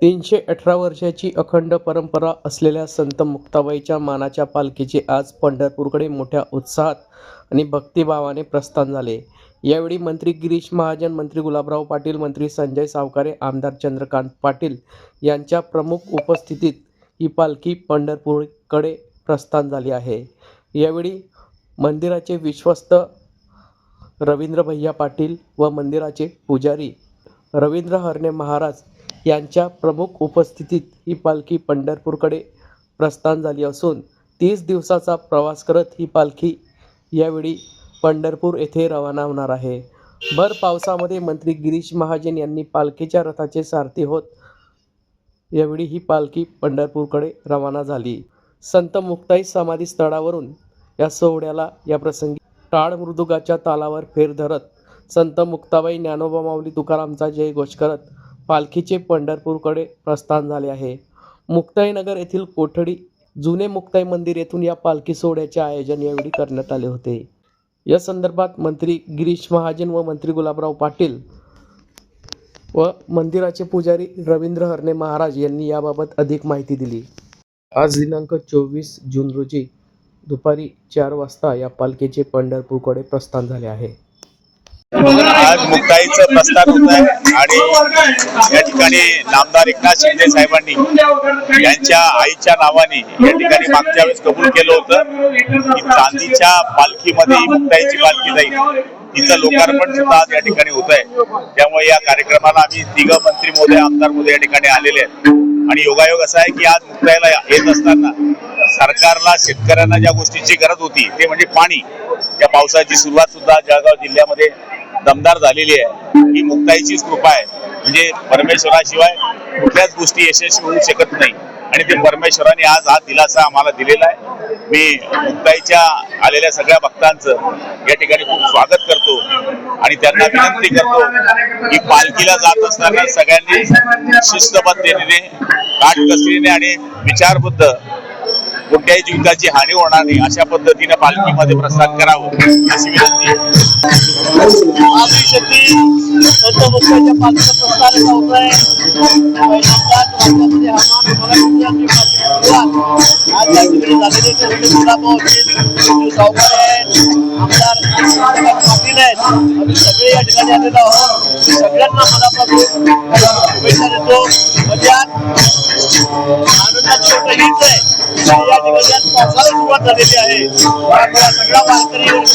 318 वर्षाची अखंड परंपरा असलेल्या संत मुक्ताबाईच्या मानाच्या पालखीचे आज पंढरपूरकडे मोठ्या उत्साहात आणि भक्तिभावाने प्रस्थान झाले। यावेळी मंत्री गिरीश महाजन, मंत्री गुलाबराव पाटील, मंत्री संजय सावकारे, आमदार चंद्रकांत पाटील यांच्या प्रमुख उपस्थितीत ही पालखी पंढरपूरकडे प्रस्थान झाली आहे। यावेळी मंदिराचे विश्वस्त रवींद्र भैया पाटील व मंदिराचे पुजारी रवींद्र हरणे महाराज यांच्या प्रमुख उपस्थितीत ही पालखी पंढरपूरकडे प्रस्थान झाली असून 30 दिवसाचा प्रवास करत ही पालखी यावेळी पंढरपूर येथे रवाना होणार आहे। भर पावसामध्ये मंत्री गिरीश महाजन यांनी पालखीच्या रथाचे सारथी होत यावेळी ही पालखी पंढरपूरकडे रवाना झाली। संत मुक्ताई समाधी स्थळावरून या सोहळ्याला या प्रसंगी टाळ मृदुंगाच्या तालावर फेर धरत संत मुक्ताबाई, ज्ञानोबा माऊली, तुकारामचा जयघोष करत पालखीचे पंढरपूरकडे प्रस्थान झाले आहे। मुक्ताईनगर येथील कोठडी जुने मुक्ताई मंदिर येथून या पालखी सोहळ्याचे आयोजन यावेळी करण्यात आले होते। या संदर्भात मंत्री गिरीश महाजन व मंत्री गुलाबराव पाटील व मंदिराचे पुजारी रवींद्र हरणे महाराज यांनी याबाबत अधिक माहिती दिली। आज दिनांक 24 जून रोजी दुपारी 4 वाजता या पालखीचे पंढरपूरकडे प्रस्थान झाले आहे। आज मुक्ताईचं प्रस्थान होत आहे आणि या ठिकाणी नामदार एकनाथ शिंदे साहेबांनी यांच्या आईच्या नावाने या ठिकाणी मागच्या वेळेस कबूल केलं होतं की चांदीच्या पालखीमध्ये मुक्ताईची पालखी जाईल, तिचं लोकार्पण सुद्धा आज या ठिकाणी होत आहे। त्यामुळे या कार्यक्रमाला आम्ही तिघ मंत्री महोदय, आमदार महोदय या ठिकाणी आलेले आहेत आणि योगायोग असा आहे की आज मुक्ताईला येत असताना सरकारला शेतकऱ्यांना ज्या गोष्टीची गरज होती ते म्हणजे पाणी, या पावसाची सुरुवात सुद्धा जळगाव जिल्ह्यामध्ये दमदार झालेली आहे। ही मुक्ताईचीच कृपा आहे, म्हणजे परमेश्वराशिवाय कुठल्याच गोष्टी यशस्वी होऊ शकत नाही आणि ते परमेश्वराने आज हा दिलासा आम्हाला दिलेला आहे। मी मुक्ताईच्या आलेल्या सगळ्या भक्तांचं या ठिकाणी खूप स्वागत करतो आणि त्यांना विनंती करतो की पालखीला जात असताना सगळ्यांनी शिस्तबद्धतेने, काटकसरीने आणि विचारबुद्ध कोणत्याही जीविताची हानी होणार नाही अशा पद्धतीने पालखीमध्ये प्रस्थान करावं अशी विनंती आहे। सगळे या ठिकाणी आलेलो आहोत, सगळ्यांना मनापासून शुभेच्छा देतो। आनंदाची गोष्ट हीच आहे या ठिकाणी आज पावसाला सुरुवात झालेली आहे, सगळा वारकरी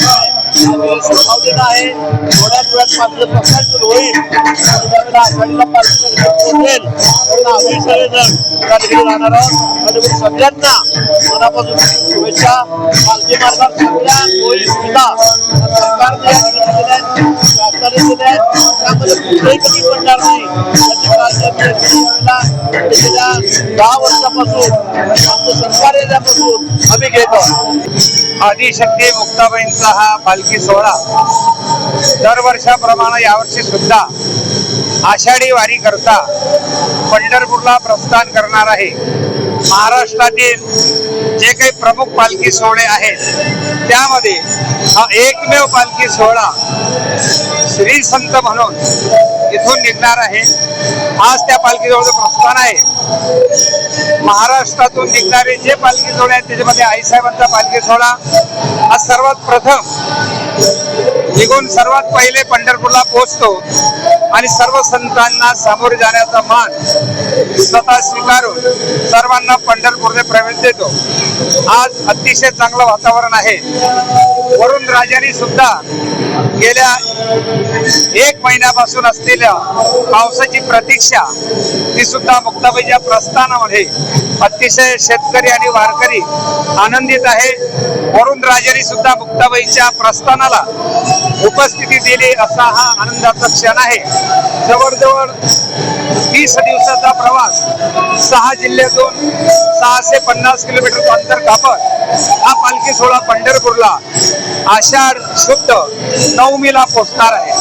संभावलेला आहे। थोड्याच वेळात मात्र प्रस्थान सुरू होईल आणि आषाढीला पालखीला पोहोचेल आम्ही सगळेजण त्या ठिकाणी राहणार आहोत। सगळ्यांना मनापासून शुभेच्छा। पालखी मार्गात सगळ्या सोयी सुविधा सरकारने शासनाने दिल्या आहेत, त्यामध्ये कुठेही कमी पडणार नाही गेल्या 10 वर्षापासून आमचं सरकार येण्यापासून आम्ही घेतो। आदिशक्ती मुक्ताबाईंचा हा पालखी सोहळा दरवर्षाप्रमाणे यावर्षी सुद्धा आषाढी वारी करता पंढरपूरला प्रस्थान करणार आहे। महाराष्ट्रातील जे काही प्रमुख पालखी सोहळे आहेत त्यामध्ये हा एकमेव पालखी सोहळा श्री संत म्हणून इथून निघणार आहे। आज त्या पालखी सोहळ्याचं प्रस्थान आहे। महाराष्ट्रातून निघणारे जे पालखी सोहळे आहेत त्याच्यामध्ये आईसाहेबांचा पालखी सोहळा हा सर्वात प्रथम निघून सर्वात पहिले पंढरपूरला पोहोचतो आणि सर्व संतांना सामोरे जाण्याचा मान स्वतः स्वीकारून सर्वांना पंढरपूरने प्रवेश देतो। आज अतिशय चांगलं वातावरण आहे। वरुण राजांनी सुद्धा गेल्या 1 महिन्यापासून असलेल्या पावसाची प्रतीक्षा ती सुद्धा मुक्ताबाईच्या प्रस्थानामध्ये अतिशय शेतकरी आणि वारकरी आनंदित आहे। वरुण राजांनी सुद्धा मुक्ताबाईच्या प्रस्थानाला उपस्थिती दिली असा हा आनंदाचा क्षण आहे। जवळजवळ 30 दिवसाचा प्रवास 6 जिल्ह्यातून 650 किलोमीटर अंतर कापत हा पालखी सोहळा पंढरपूरला आषाढ शुद्ध नवमीला पोहोचणार आहे।